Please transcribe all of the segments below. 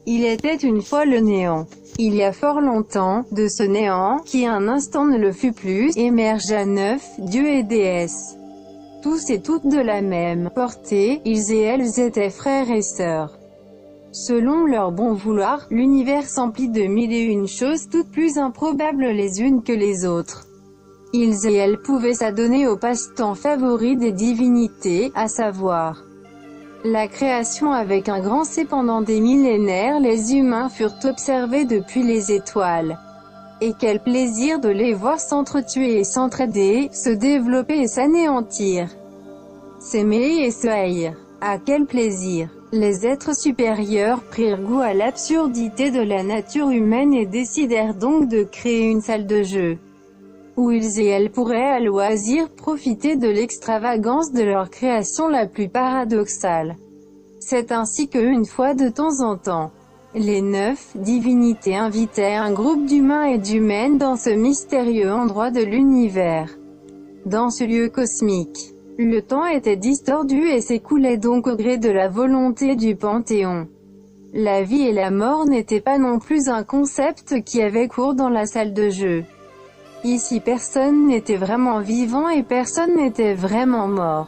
Il était une fois le néant. Il y a fort longtemps, de ce néant, qui un instant ne le fut plus, émergea 9 dieux et déesses. Tous et toutes de la même portée, ils et elles étaient frères et sœurs. Selon leur bon vouloir, l'univers s'emplit de mille et une choses toutes plus improbables les unes que les autres. Ils et elles pouvaient s'adonner au passe-temps favori des divinités, à savoir la création avec un grand C. Pendant des millénaires les humains furent observés depuis les étoiles. Et quel plaisir de les voir s'entretuer et s'entraider, se développer et s'anéantir. S'aimer et se haïr. Ah quel plaisir! Les êtres supérieurs prirent goût à l'absurdité de la nature humaine et décidèrent donc de créer une salle de jeu, où ils et elles pourraient à loisir profiter de l'extravagance de leur création la plus paradoxale. C'est ainsi que, une fois de temps en temps, les 9 divinités invitaient un groupe d'humains et d'humaines dans ce mystérieux endroit de l'univers. Dans ce lieu cosmique, le temps était distordu et s'écoulait donc au gré de la volonté du Panthéon. La vie et la mort n'étaient pas non plus un concept qui avait cours dans la salle de jeu. Ici personne n'était vraiment vivant et personne n'était vraiment mort.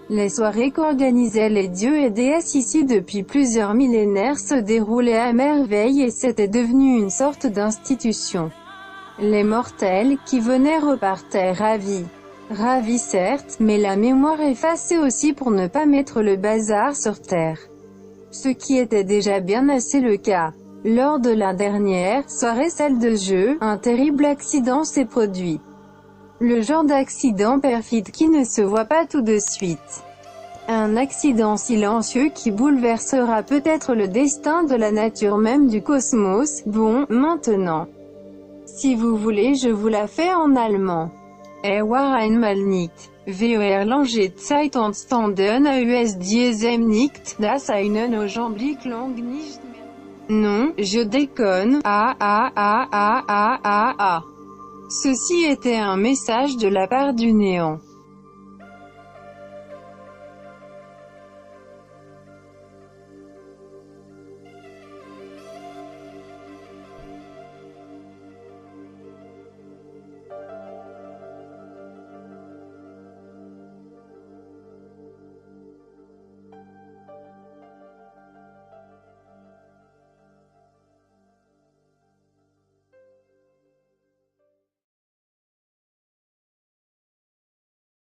Les soirées qu'organisaient les dieux et déesses ici depuis plusieurs millénaires se déroulaient à merveille et c'était devenu une sorte d'institution. Les mortels qui venaient repartaient ravis. Ravis certes, mais la mémoire effacée aussi pour ne pas mettre le bazar sur terre. Ce qui était déjà bien assez le cas. Lors de la dernière soirée salle de jeu, un terrible accident s'est produit. Le genre d'accident perfide qui ne se voit pas tout de suite. Un accident silencieux qui bouleversera peut-être le destin de la nature même du cosmos. Bon, maintenant, si vous voulez je vous la fais en allemand. War einmal nicht. Wir lange Zeit entstanden aus diesem Nicht, das einen Augenblick lang nicht mehr. Non, je déconne. Ceci était un message de la part du néant.